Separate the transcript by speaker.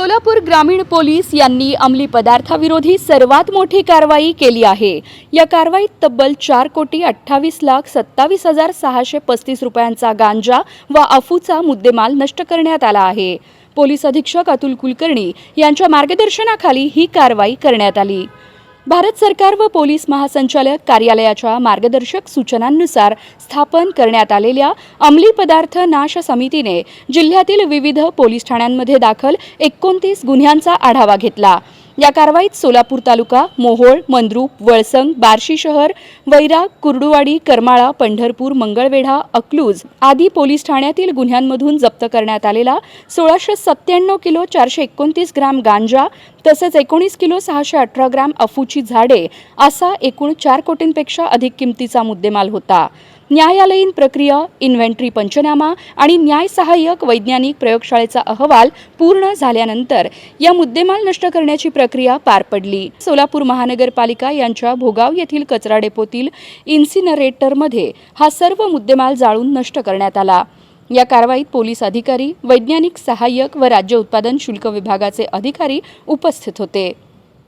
Speaker 1: सोलापूर ग्रामीण पोलीस यांनी अंमली पदार्थाविरोधी सर्वात मोठी कारवाई केली आहे। या कारवाईत तब्बल 4,28,27,635 रुपयांचा गांजा व अफूचा मुद्देमाल नष्ट करण्यात आला आहे। पोलीस अधीक्षक अतुल कुलकर्णी यांच्या मार्गदर्शनाखाली ही कारवाई करण्यात आली। भारत सरकार व पोलीस महासंचालक कार्यालयाच्या मार्गदर्शक सूचनांनुसार स्थापन करण्यात आलेल्या अंमली पदार्थ नाश समितीने जिल्ह्यातील विविध पोलीस ठाण्यांमध्ये दाखल 29 गुन्ह्यांचा आढावा घेतला। या कारवाईत सोलापूर तालुका, मोहोळ, मंद्रुप, वळसंग, बार्शी शहर, वैराग, कुर्डुवाडी, करमाळा, पंढरपूर, मंगळवेढा, अकलूज आदी पोलीस ठाण्यातील गुन्ह्यांमधून जप्त करण्यात आलेला 1697 किलो 429 ग्राम गांजा तसेच 19 किलो 618 ग्राम अफूची झाडे असा एकूण 4 कोटींपेक्षा अधिक किमतीचा मुद्देमाल होता। न्यायालयीन प्रक्रिया, इन्व्हेंटरी पंचनामा आणि न्याय सहाय्यक वैज्ञानिक प्रयोगशाळेचा अहवाल पूर्ण झाल्यानंतर या मुद्देमाल नष्ट करण्याची प्रक्रिया पार पडली। सोलापूर महानगरपालिका यांच्या भोगाव येथील कचरा डेपोतील इन्सिनरेटरमध्ये हा सर्व मुद्देमाल जाळून नष्ट करण्यात आला। या कारवाईत पोलीस अधिकारी, वैज्ञानिक सहाय्यक व राज्य उत्पादन शुल्क विभागाचे अधिकारी उपस्थित होते।